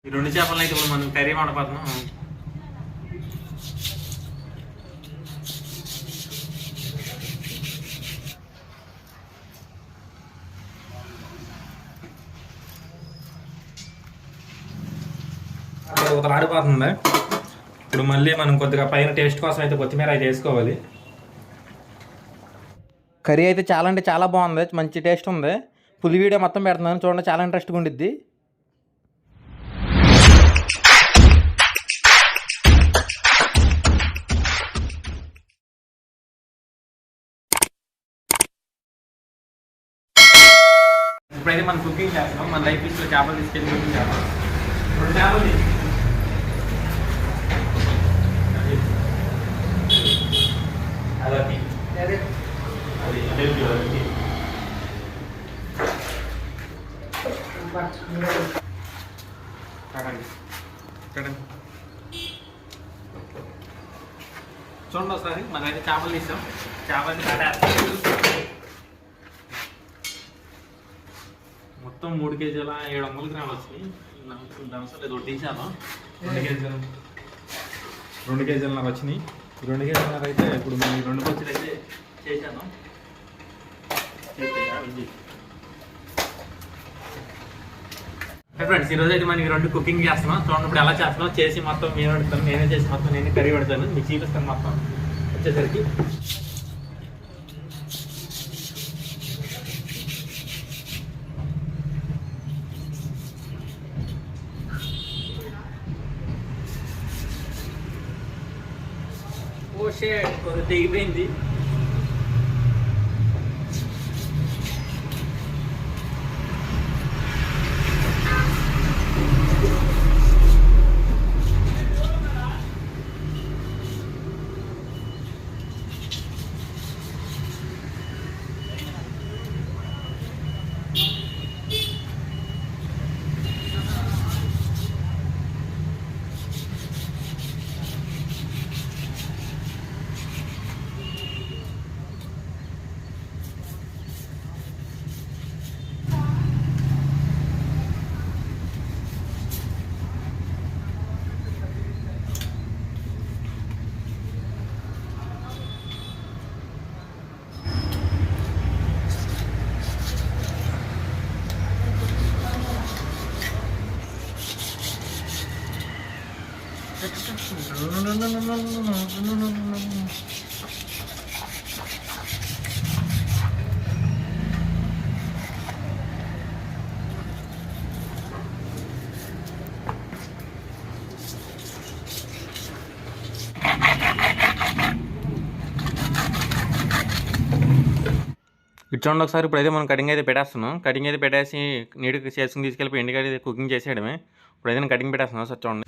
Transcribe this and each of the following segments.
ఈ 2 చేపలను అయితే ఇప్పుడు మనం కర్రీ వండబోతున్నాం. ఆడిపోతుంది. ఇప్పుడు మళ్ళీ మనం కొద్దిగా పైన టేస్ట్ కోసం అయితే కొత్తిమీర అయితే వేసుకోవాలి. కర్రీ అయితే చాలా అంటే చాలా బాగుంది, మంచి టేస్ట్ ఉంది. ఫుల్ వీడియో మొత్తం పెడుతున్నాను చూడండి, చాలా ఇంట్రెస్ట్గా ఉండిద్ది. ఇప్పుడైతే మనం కుకింగ్ చేస్తాం. మన లైఫ్ లో చేపలు తీసుకెళ్ళి కుకింగ్ చేస్తాం. ఇప్పుడు చేపలు చూడండి ఒకసారి, మనమైతే చేపలు తీసాం. చేపలు మొత్తం 3 కేజీల 700 గ్రాములు వచ్చినాయి. లేదు తీసాను. 2 కేజీల నాకు వచ్చినాయి. 2 కేజీల అయితే ఇప్పుడు మనం 2 పచ్చడి అయితే చేశాను. ఫ్రెండ్స్, ఈరోజు అయితే మనం 2 కుకింగ్ చేస్తున్నాం. చూడండి ఇప్పుడు ఎలా చేస్తున్నాం. చేసి మొత్తం నేను పెడతాను, నేనే చేసి మొత్తం నేనే కర్రీ పెడతాను. మీకు చూపిస్తాను మొత్తం వచ్చేసరికి. ఓ షేట్, కొద్దిగా తెగిపోయింది. ఇటు చూడండి ఒకసారి. ఇప్పుడైతే మనం కటింగ్ అయితే పెట్టేస్తున్నాం. కటింగ్ అయితే పెట్టేసి నీట్గా చేసుకుని తీసుకెళ్ళిపోయి ఎండుగడ్డ అయితే కుకింగ్ చేసేయడమే. ఇప్పుడైతే నేను కటింగ్ పెట్టేస్తున్నాను సార్, చూడండి.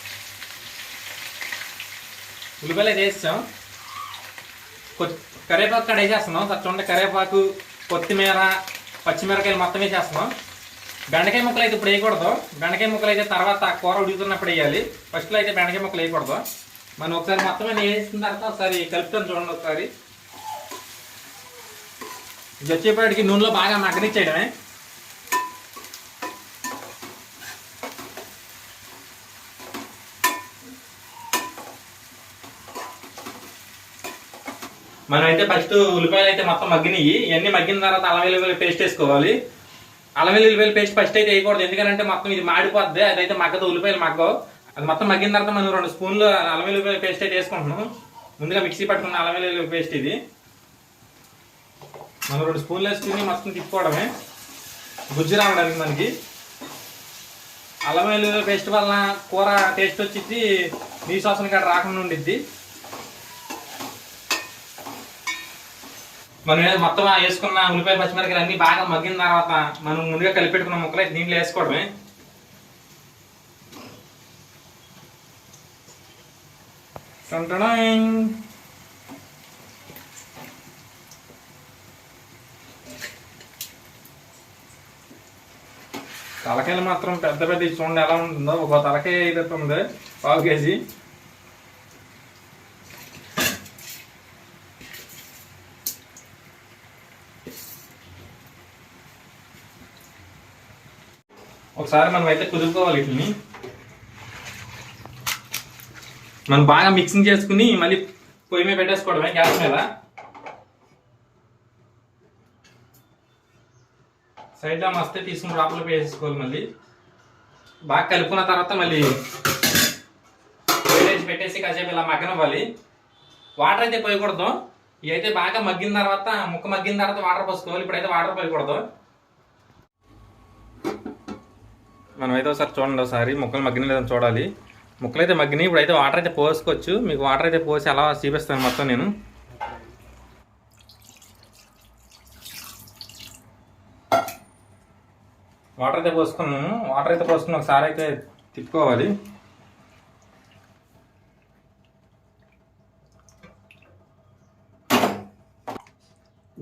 ఉల్లిపాయలు అయితే వేసాం. కరివేపాకు కాడ వేసేస్తున్నాం. చూడండి, కరివేపాకు, కొత్తిమీర, పచ్చిమిరకాయలు మొత్తం వేసేస్తున్నాం. బెండకాయ ముక్కలు అయితే ఇప్పుడు వేయకూడదు. బెండకాయ ముక్కలు అయితే తర్వాత కూర ఉడుకుతున్నప్పుడు వేయాలి. ఫస్ట్లో అయితే బెండకాయ ముక్కలు వేయకూడదు. మనం ఒకసారి మొత్తం వేసిన తర్వాత ఒకసారి కలుపుతాం. చూడండి ఒకసారి. ఇది వచ్చేప్పటికి నూనెలో బాగా మగ్గనిచ్చేయడమే. మనం అయితే ఫస్ట్ ఉల్లిపాయలు అయితే మొత్తం మగ్గినాయి. ఇవన్నీ మగ్గిన తర్వాత అల్లం వెల్లుల్లి పేస్ట్ వేసుకోవాలి. అల్లం వెల్లుల్లి పేస్ట్ ఫస్ట్ అయితే వేయకూడదు, ఎందుకంటే మొత్తం ఇది మాడిపోద్ది. అదైతే మగ్గదు, ఉల్లిపాయలు మగ్గవు. అది మొత్తం మగ్గిన తర్వాత మనం 2 స్పూన్లు అల్లం వెల్లుల్లి పేస్ట్ అయితే వేసుకుంటున్నాం. ముందుగా మిక్సీ పట్టుకున్న అల్లం వెల్లుల్లి పేస్ట్ ఇది. మనం 2 స్పూన్లు వేసుకుని మొత్తం తిప్పుకోవడమే, గుజ్జు రావడానికి. మనకి అల్లం వెల్లుల్లి పేస్ట్ వల్ల కూర టేస్ట్ వచ్చి నీసు వాసన కాడ రాకుండా ఉండిద్ది. మనం మొత్తం వేసుకున్న ఉల్లిపాయ పచ్చిమిరకాయలు అన్ని బాగా మగ్గిన తర్వాత మనం ముందుగా కలిపెట్టుకున్న ముక్కలు అయితే దీంట్లో వేసుకోవడమే. తలకాయలు మాత్రం పెద్ద పెద్ద చూడండి ఎలా ఉంటుందో. ఒక తలకాయ అయితే ఉంది 1/2 కేజీ. ఒకసారి మనం అయితే కుదుపుకోవాలి. వీటిని మనం బాగా మిక్సింగ్ చేసుకుని మళ్ళీ పొయ్యి మీద పెట్టేసుకోవడమే, గ్యాస్ మీద. సైడ్లో మస్తే తీసుకుని లోపల వేసేసుకోవాలి. మళ్ళీ బాగా కలుపుకున్న తర్వాత మళ్ళీ వేడేసి పెట్టేసి కాసేపు ఇలా మగ్గనివ్వాలి. వాటర్ అయితే పోయకూడదు. ఇవి అయితే బాగా మగ్గిన తర్వాత, ముక్క మగ్గిన తర్వాత వాటర్ పోసుకోవాలి. ఇప్పుడైతే వాటర్ పోయకూడదు. మనమైతే ఒకసారి చూడండి, ఒకసారి ముక్కలు మగ్గిన లేదని చూడాలి. ముక్కలు అయితే మగ్గినాయి. ఇప్పుడైతే వాటర్ అయితే పోసుకోవచ్చు. మీకు వాటర్ అయితే పోసి అలా చూపిస్తాను మొత్తం నేను. వాటర్ అయితే పోసుకున్నాము. వాటర్ అయితే పోసుకుని ఒకసారి అయితే తిప్పుకోవాలి.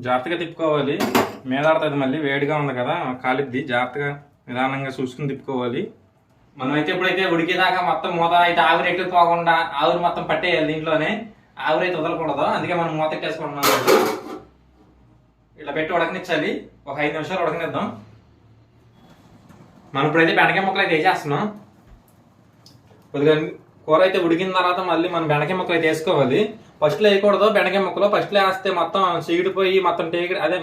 జాగ్రత్తగా తిప్పుకోవాలి, మీదాడుతుంది. మళ్ళీ వేడిగా ఉంది కదా, కాలిద్ది. జాగ్రత్తగా నిదానంగా చూసుకుని తిప్పుకోవాలి. మనం అయితే ఇప్పుడైతే ఉడికేదాకా మొత్తం మూత అయితే ఆవిరి ఎక్కువ పోకుండా ఆవిరి మొత్తం పట్టేయాలి. దీంట్లోనే ఆవిరి అయితే వదలకూడదు, అందుకే మనం మూత ఎట్టేసుకుంటున్నాం. ఇలా పెట్టి ఉడకనిచ్చాలి. ఒక 5 నిమిషాలు ఉడకనిద్దాం. మనం ఇప్పుడైతే బెండకాయ ముక్కలు అయితే వేసేస్తున్నాం. కొద్దిగా కూర అయితే ఉడికిన తర్వాత మళ్ళీ మనం బెండకాయ ముక్కలు అయితే వేసుకోవాలి. ఫస్ట్లో వేయకూడదు బెండకాయ ముక్కలు. ఫస్ట్లో వేస్తే మొత్తం చీడిపోయి మొత్తం అదే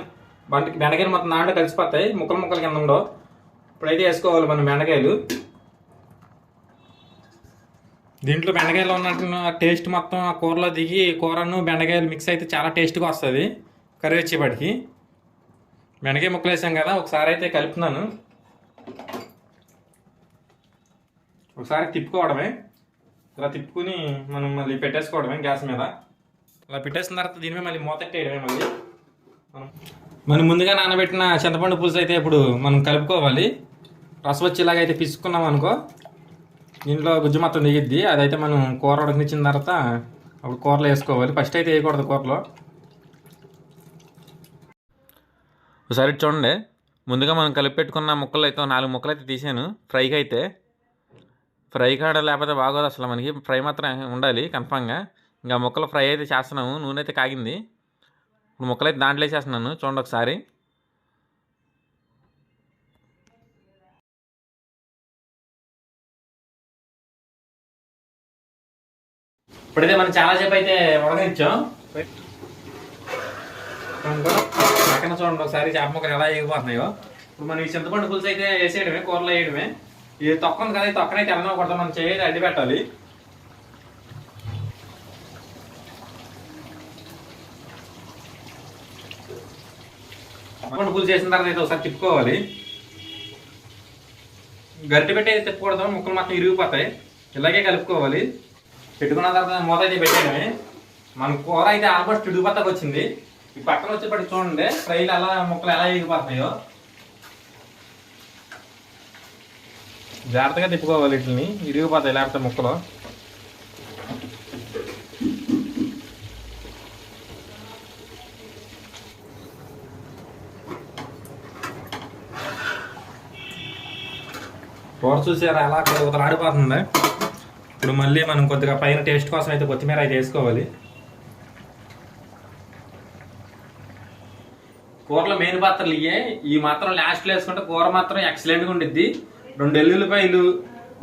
బెండకాయలు మొత్తం దాంట్లో కలిసిపోతాయి, ముక్కలు ముక్కలు కింద ఉండవు. ఇప్పుడైతే వేసుకోవాలి మనం బెండకాయలు. దీంట్లో బెండకాయలు ఉన్నట్టు టేస్ట్ మొత్తం ఆ కూరలో దిగి కూరను బెండకాయలు మిక్స్ అయితే చాలా టేస్ట్గా వస్తుంది. కర్రీ వచ్చేపాటికి బెండకాయ ముక్కలు వేసాం కదా, ఒకసారి అయితే కలుపుతున్నాను. ఒకసారి తిప్పుకోవడమే. ఇలా తిప్పుకుని మనం మళ్ళీ పెట్టేసుకోవడమే గ్యాస్ మీద. ఇలా పెట్టేసిన తర్వాత దీని మీద మళ్ళీ మూతెట్టేయడమే. మళ్ళీ మనం ముందుగా నానబెట్టిన చింతపండు పులుసు అయితే ఇప్పుడు మనం కలుపుకోవాలి. రసం వచ్చేలాగైతే పిసుకున్నాం అనుకో, దీంట్లో గుజ్జు మొత్తం దిగిద్ది. అదైతే మనం కూర ఉడకనిచ్చిన తర్వాత అప్పుడు కూరలో వేసుకోవాలి. ఫస్ట్ అయితే వేయకూడదు కూరలో. ఒకసారి చూడండి, ముందుగా మనం కలిపి పెట్టుకున్న ముక్కలు అయితే 4 ముక్కలు అయితే తీసాను ఫ్రైకి. అయితే ఫ్రై కాడ లేకపోతే బాగోదు అసలు. మనకి ఫ్రై మాత్రం ఉండాలి కన్ఫామ్గా. ఇంకా ముక్కలు ఫ్రై అయితే చేస్తున్నాము. నూనె అయితే కాగింది. ఇప్పుడు ముక్కలు అయితే దాంట్లో వేసేస్తున్నాను. చూడండి ఒకసారి. ఇప్పుడైతే మనం చాలాసేపు అయితే ఉడకనిచ్చాం. పక్కన చూడండి ఒకసారి చేప ముక్కలు ఎలా ఎగిపోతున్నాయో. ఇప్పుడు మనం ఈ చింతపండు పులుసు అయితే వేసేయడమే, కూరలో వేయడమే. ఇది తొక్కంది కదా, ఈ తొక్కనైతే వెళ్ళకూడదు. మనం చేయాలి అడ్డు పెట్టాలి. చింతపండు పులుసు చేసిన తర్వాత అయితే ఒకసారి తిప్పుకోవాలి. గరిటె పెట్టి అయితే తిప్పకూడదు, ముక్కలు మొత్తం ఇరిగిపోతాయి. ఇలాగే కలుపుకోవాలి. పెట్టుకున్న తర్వాత మూత అయితే పెట్టేయడమే. మన కూర అయితే ఆల్మోస్ట్ ఇడిగిపోతాకు వచ్చింది. ఈ పక్కన వచ్చేప్పటికి చూడండి ఫ్రైలు ఎలా ముక్కలు ఎలా ఎగిపోతున్నాయో. జాగ్రత్తగా తిప్పుకోవాలి, వీటిని ఇరిగిపోతాయి లేకపోతే ముక్కలు. కూర చూసారా అలా ఆడిపోతుంది. ఇప్పుడు మళ్ళీ మనం కొద్దిగా పైన టేస్ట్ కోసం అయితే కొత్తిమీర అయితే వేసుకోవాలి. కూరలో మెయిన్ పాత్రలు ఇవే. ఈ మాత్రం లాస్ట్లో వేసుకుంటే కూర మాత్రం ఎక్సలెంట్గా ఉండిద్ది. 2 ఎల్లుల్లిపాయలు,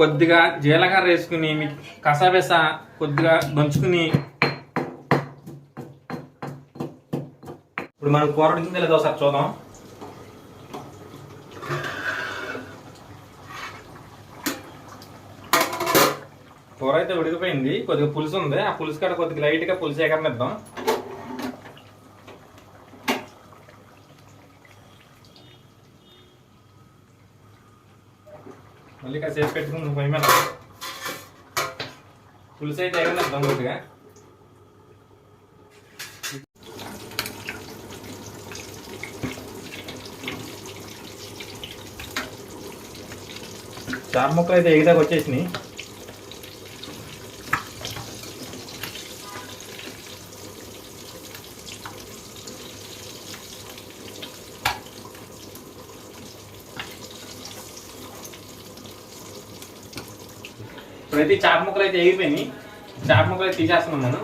కొద్దిగా జీలకర్ర వేసుకుని కసాబెసా కొద్దిగా దంచుకుని ఇప్పుడు మనం కూర ఉడికిందో లేదో ఒకసారి చూద్దాం. కూర అయితే ఉడికిపోయింది. కొద్దిగా పులుసు ఉంది. ఆ పులుసు కాడ కొద్దిగా లైట్గా పులుసు ఎగరనిద్దాం. మళ్ళీ కాసేపు పెట్టుకుని పొయ్యి మీద పులుసు అయితే ఎగరనిద్దాం కొద్దిగా. చారు ముక్కలు అయితే ఎగిదాకా వచ్చేసినాయి. ఇప్పుడైతే చాప ముక్కలు అయితే ఎగిపోయినాయి. చాప ముక్కలు అయితే తీసేస్తున్నాం మనం.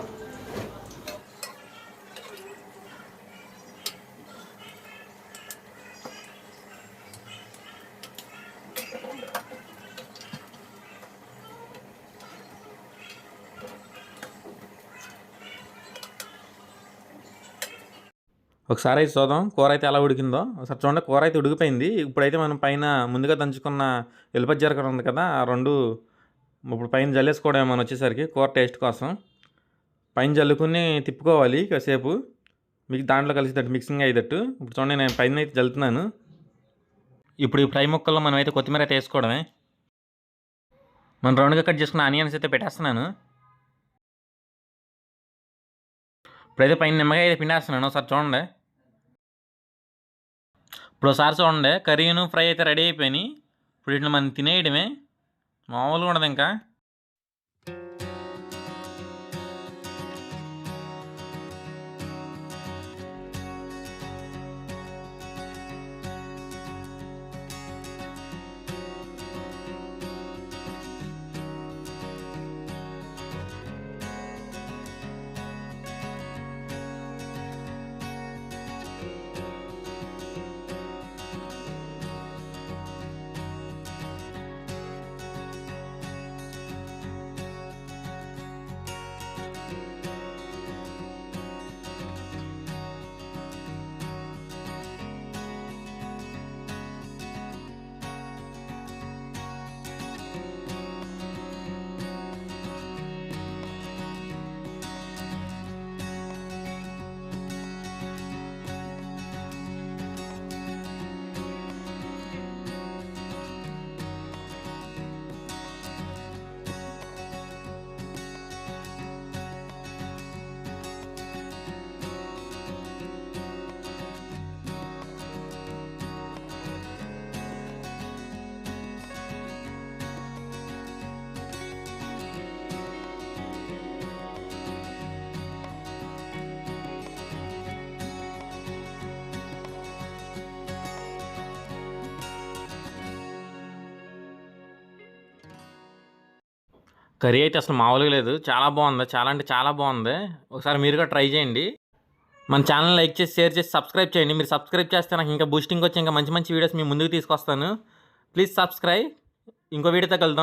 ఒకసారి అయితే చూద్దాం కూర అయితే ఎలా ఉడికిందో. ఒకసారి చూడండి, కూర అయితే ఉడికిపోయింది. ఇప్పుడైతే మనం పైన ముందుగా దంచుకున్న ఎల్లిపాయ జీలకర్ర ఉంది కదా, ఆ 2 ఇప్పుడు పైన జల్లేసుకోవడం మనం వచ్చేసరికి కూర టేస్ట్ కోసం పైన జల్లుకుని తిప్పుకోవాలి కాసేపు, మీకు దాంట్లో కలిసేటట్టు మిక్సింగ్ అయ్యేటట్టు. ఇప్పుడు చూడండి, నేను పైన అయితే జల్లుతున్నాను. ఇప్పుడు ఈ ఫ్రై ముక్కల్లో మనం అయితే కొత్తిమీర అయితే వేసుకోవడమే. మనం రౌండ్గా కట్ చేసుకున్న ఆనియన్స్ అయితే పెట్టేస్తున్నాను. ఇప్పుడైతే పైన నిమ్మకాయ అయితే పిండేస్తున్నాను. ఒకసారి చూడండి. ఇప్పుడు ఒకసారి చూడండి, కర్రీను ఫ్రై అయితే రెడీ అయిపోయినాయి. ఇప్పుడు వీటిని మనం తినేయడమే, మామూలుగా ఉండదు ఇంకా. కర్రీ అయితే అసలు మామూలుగా లేదు, చాలా బాగుంది. చాలా అంటే చాలా బాగుంది. ఒకసారి మీరు కూడా ట్రై చేయండి. మన ఛానల్ లైక్ చేసి, షేర్ చేసి, సబ్స్క్రైబ్ చేయండి. మీరు సబ్స్క్రైబ్ చేస్తే నాకు ఇంకా బూస్టింగ్ వచ్చి ఇంకా మంచి మంచి వీడియోస్ మీ ముందుకు తీసుకొస్తాను. Please subscribe. ఇంకో వీడియోతో కలుద్దాం.